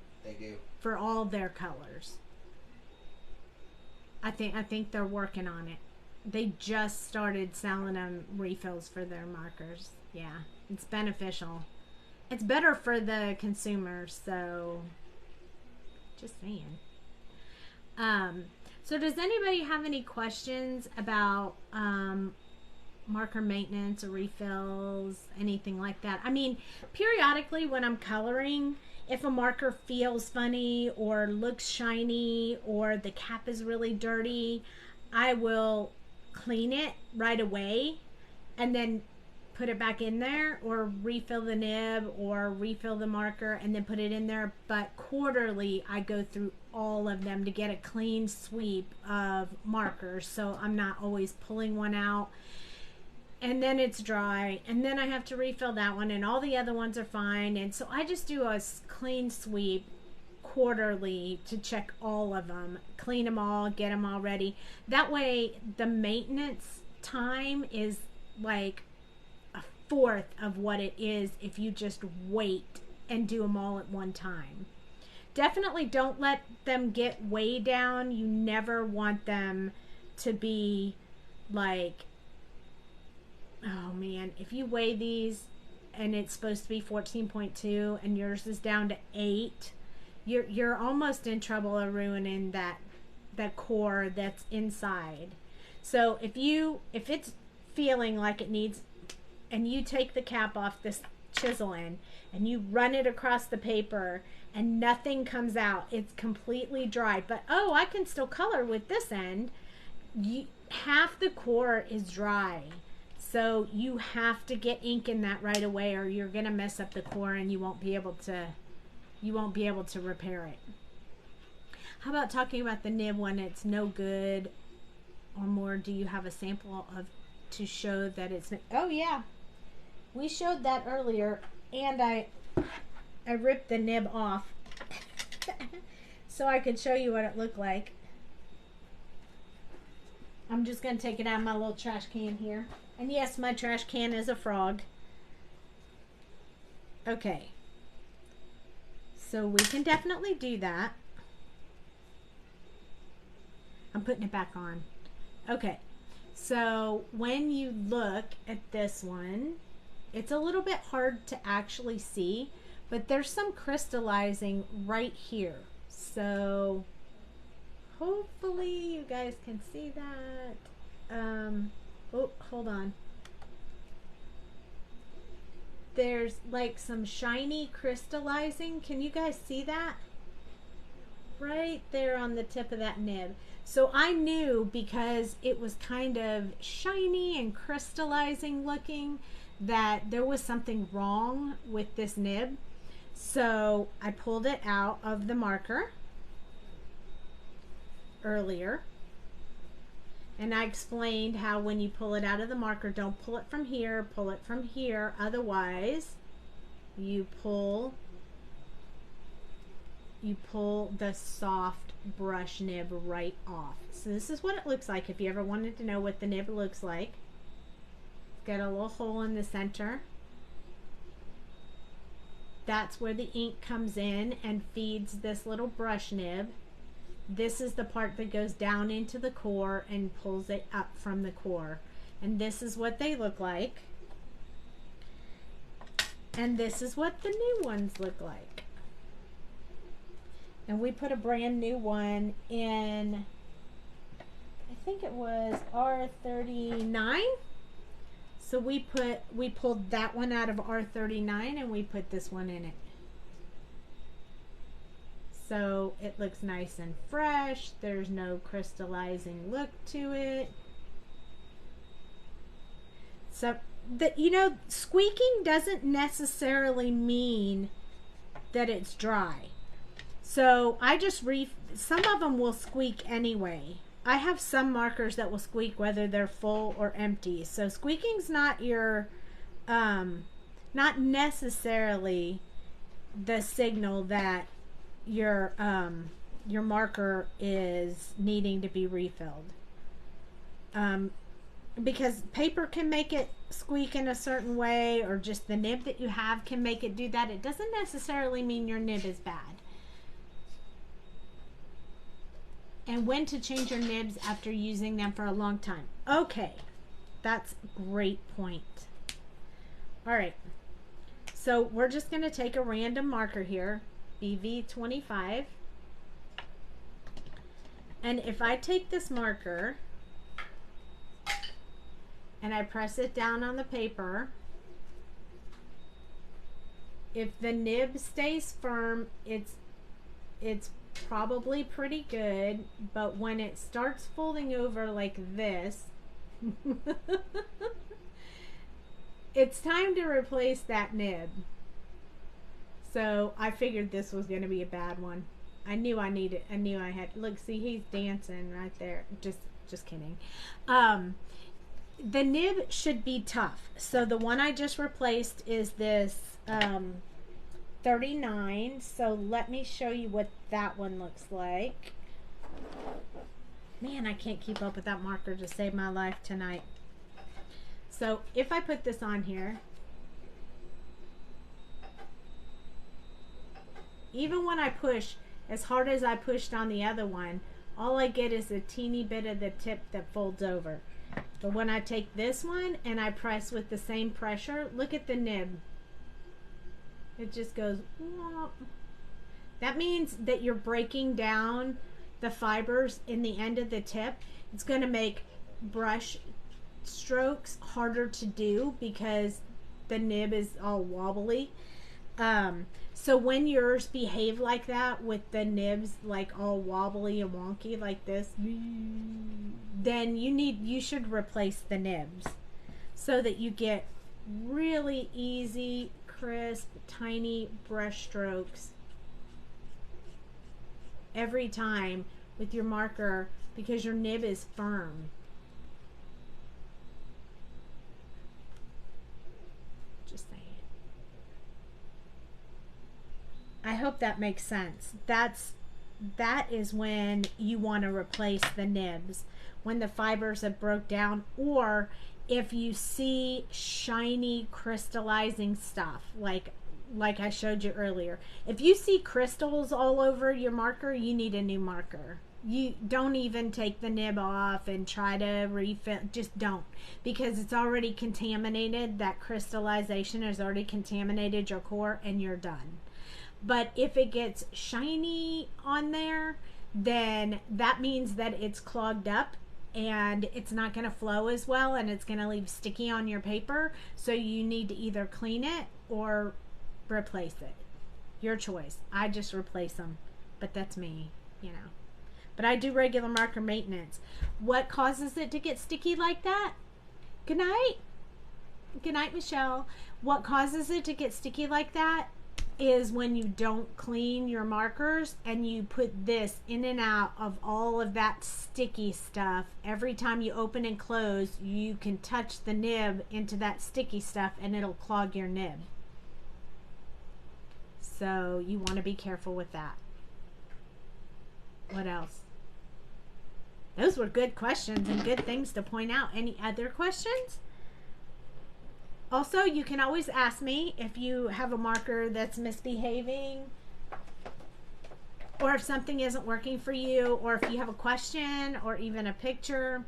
Speaker 1: all their colors. I think they're working on it. They just started selling them refills for their markers. Yeah, it's beneficial. It's better for the consumer, so just saying. So does anybody have any questions about marker maintenance or refills, anything like that? I mean, periodically when I'm coloring, if a marker feels funny or looks shiny or the cap is really dirty, I will clean it right away and then put it back in there, or refill the nib or refill the marker and then put it in there. But quarterly I go through all of them to get a clean sweep of markers, so I'm not always pulling one out and then it's dry and then I have to refill that one and all the other ones are fine. And so I just do a clean sweep quarterly to check all of them, clean them all, get them all ready. That way the maintenance time is like 1/4 of what it is if you just wait and do them all at one time. Definitely don't let them get way down. You never want them to be like, oh man, if you weigh these and it's supposed to be 14.2 and yours is down to 8, you're almost in trouble of ruining that core that's inside. So if it's feeling like it needs, and you take the cap off this chisel end and you run it across the paper and nothing comes out, it's completely dried, but oh, I can still color with this end, half the core is dry. So you have to get ink in that right away or you're gonna mess up the core and you won't be able to repair it. How about talking about the nib when it's no good or more? Do you have a sample of to show that it's, oh yeah, we showed that earlier, and I ripped the nib off so I could show you what it looked like. I'm just going to take it out of my little trash can here. And yes, my trash can is a frog. Okay. So we can definitely do that. I'm putting it back on. Okay. So when you look at this one, it's a little bit hard to actually see, but there's some crystallizing right here. So hopefully you guys can see that. Oh, hold on. There's like some shiny crystallizing. Can you guys see that? Right there on the tip of that nib. So I knew, because it was kind of shiny and crystallizing looking, that there was something wrong with this nib. So I pulled it out of the marker earlier, and I explained how when you pull it out of the marker, don't pull it from here, pull it from here. Otherwise, you pull the soft brush nib right off. So this is what it looks like if you ever wanted to know what the nib looks like. It's got a little hole in the center. That's where the ink comes in and feeds this little brush nib. This is the part that goes down into the core and pulls it up from the core. And this is what they look like. And this is what the new ones look like. And we put a brand new one in, I think it was R39. So we pulled that one out of R39 and we put this one in it. So it looks nice and fresh. There's no crystallizing look to it. So squeaking doesn't necessarily mean that it's dry. So I just some of them will squeak anyway. I have some markers that will squeak whether they're full or empty. So squeaking's not not necessarily the signal that your marker is needing to be refilled. Because paper can make it squeak in a certain way, or just the nib that you have can make it do that. It doesn't necessarily mean your nib is bad. And when to change your nibs after using them for a long time. Okay, that's a great point. All right, so we're just going to take a random marker here, BV25. And if I take this marker and I press it down on the paper, if the nib stays firm, it's probably pretty good, but when it starts folding over like this, it's time to replace that nib. So I figured this was going to be a bad one. I knew I had, look, see, he's dancing right there. Just kidding. The nib should be tough. So the one I just replaced is this 39. So let me show you what that one looks like. Man, I can't keep up with that marker to save my life tonight. So if I put this on here, even when I push as hard as I pushed on the other one, all I get is a teeny bit of the tip that folds over. But when I take this one and I press with the same pressure, look at the nib. It just goes whomp. That means that you're breaking down the fibers in the end of the tip. It's going to make brush strokes harder to do because the nib is all wobbly. So when yours behave like that, with the nibs like all wobbly and wonky like this, then you should replace the nibs so that you get really easy, crisp, tiny brush strokes every time with your marker, because your nib is firm. Just saying. I hope that makes sense. That is when you want to replace the nibs. when the fibers have broke down, or if you see shiny crystallizing stuff like I showed you earlier. If you see crystals all over your marker, you need a new marker. You don't even take the nib off and try to refill. Just don't, because it's already contaminated. That crystallization has already contaminated your core and you're done. But if it gets shiny on there, then that means that it's clogged up and it's not going to flow as well, and it's going to leave sticky on your paper. So you need to either clean it or replace it. Your choice. I just replace them, but that's me, you know. But I do regular marker maintenance. What causes it to get sticky like that? Good night. Good night, Michelle. What causes it to get sticky like that is when you don't clean your markers and you put this in and out of all of that sticky stuff. Every time you open and close, you can touch the nib into that sticky stuff and it'll clog your nib. So you want to be careful with that. What else? Those were good questions and good things to point out. Any other questions? Also, you can always ask me if you have a marker that's misbehaving, or if something isn't working for you, or if you have a question or even a picture.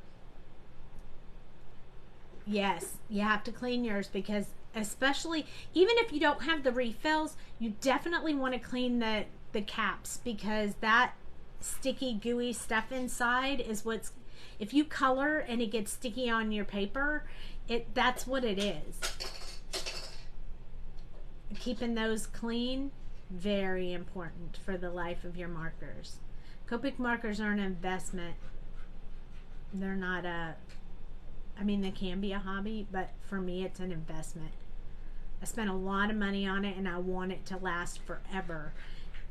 Speaker 1: Yes, you have to clean yours, because especially, even if you don't have the refills, you definitely want to clean the caps, because that sticky gooey stuff inside is what's, if you color and it gets sticky on your paper, that's what it is. Keeping those clean, very important for the life of your markers. Copic markers are an investment. They're not I mean, they can be a hobby, but for me it's an investment. I spent a lot of money on it and I want it to last forever.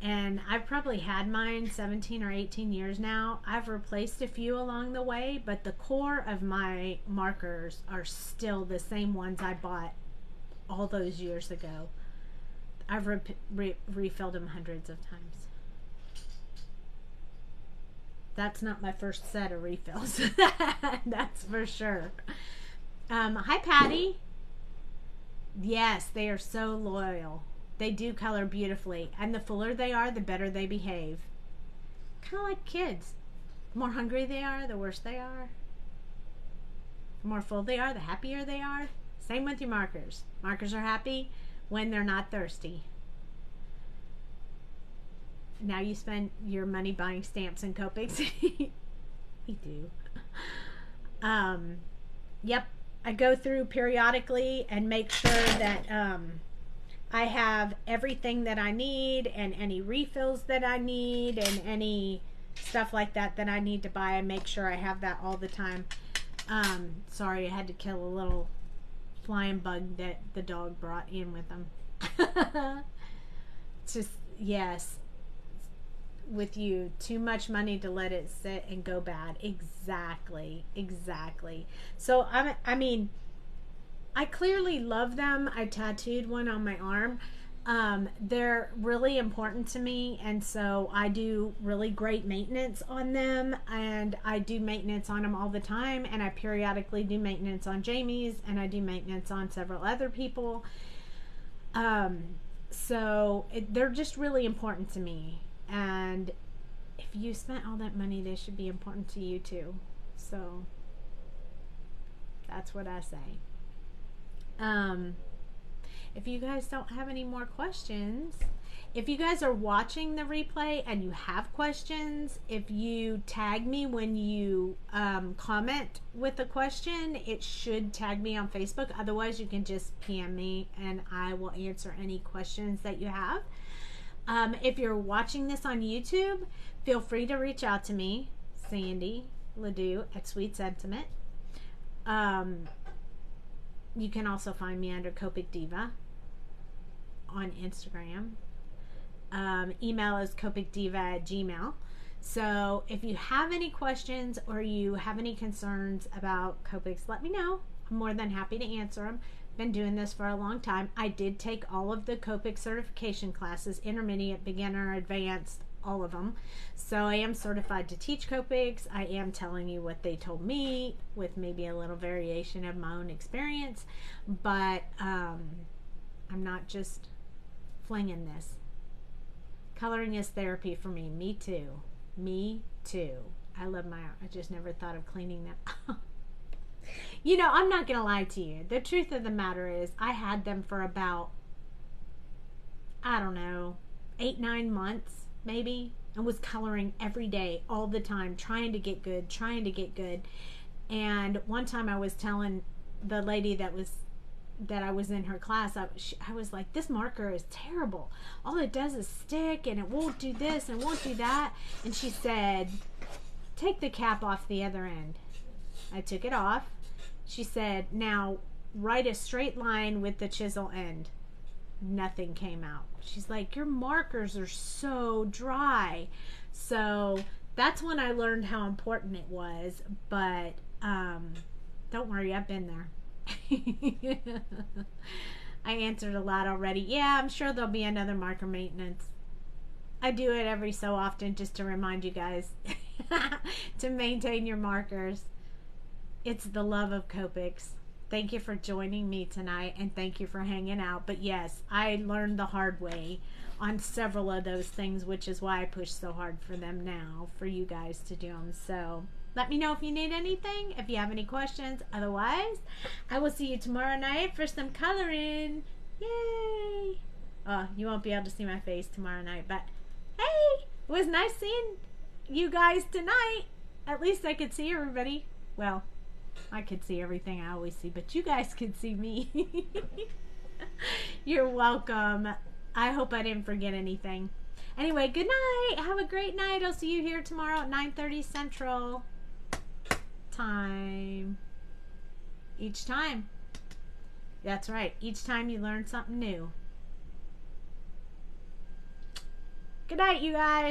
Speaker 1: And I've probably had mine 17 or 18 years now. I've replaced a few along the way, but the core of my markers are still the same ones I bought all those years ago. I've refilled them hundreds of times. That's not my first set of refills. That's for sure. Hi, Patty. Yes, they are so loyal. They do color beautifully, and the fuller they are, the better they behave. Kind of like kids. The more hungry they are, the worse they are. The more full they are, the happier they are. Same with your markers. Markers are happy when they're not thirsty. Now you spend your money buying stamps and Copics. We do. Yep. I go through periodically and make sure that I have everything that I need, and any refills that I need, and any stuff like that that I need to buy. I make sure I have that all the time. Sorry, I had to kill a little flying bug that the dog brought in with him. Just, yes, with you, too much money to let it sit and go bad. Exactly. So I mean, I clearly love them. I tattooed one on my arm. They're really important to me, and so I do really great maintenance on them, and I do maintenance on them all the time, and I periodically do maintenance on Jamie's, and I do maintenance on several other people. So they're just really important to me, and if you spent all that money, they should be important to you too. So that's what I say. If you guys don't have any more questions, if you guys are watching the replay and you have questions, if you tag me when you comment with a question, it should tag me on Facebook. Otherwise, you can just PM me and I will answer any questions that you have. If you're watching this on YouTube, feel free to reach out to me, Sandy Ledoux at Sweet Sentiment. You can also find me under Copic Diva on Instagram. Email is copicdiva@gmail.com. So if you have any questions or you have any concerns about Copics, let me know. I'm more than happy to answer them. Been doing this for a long time. I did take all of the Copic certification classes, intermediate, beginner, advanced, all of them. So I am certified to teach Copics. I am telling you what they told me with maybe a little variation of my own experience, but I'm not just flinging this. Coloring is therapy for me. Me too. Me too. I love my art. I just never thought of cleaning them up. You know, I'm not going to lie to you. The truth of the matter is I had them for about, I don't know, 8-9 months maybe, and was coloring every day, all the time, trying to get good. And one time I was telling the lady that I was in her class, I was like, this marker is terrible. All it does is stick, and it won't do this and won't do that. And she said, take the cap off the other end. I took it off. She said, now write a straight line with the chisel end. Nothing came out. She's like, your markers are so dry. So that's when I learned how important it was. But don't worry, I've been there. I answered a lot already. Yeah, I'm sure there'll be another marker maintenance. I do it every so often just to remind you guys to maintain your markers. It's the love of Copics. Thank you for joining me tonight, and thank you for hanging out. But yes, I learned the hard way on several of those things, which is why I push so hard for them now, for you guys to do them. So let me know if you need anything, if you have any questions. Otherwise, I will see you tomorrow night for some coloring. Yay! Oh, you won't be able to see my face tomorrow night, but hey, it was nice seeing you guys tonight. At least I could see everybody. Well, I could see everything I always see, but you guys could see me. You're welcome. I hope I didn't forget anything. Anyway, good night. Have a great night. I'll see you here tomorrow at 9:30 Central Time. Each time. That's right. Each time you learn something new. Good night, you guys.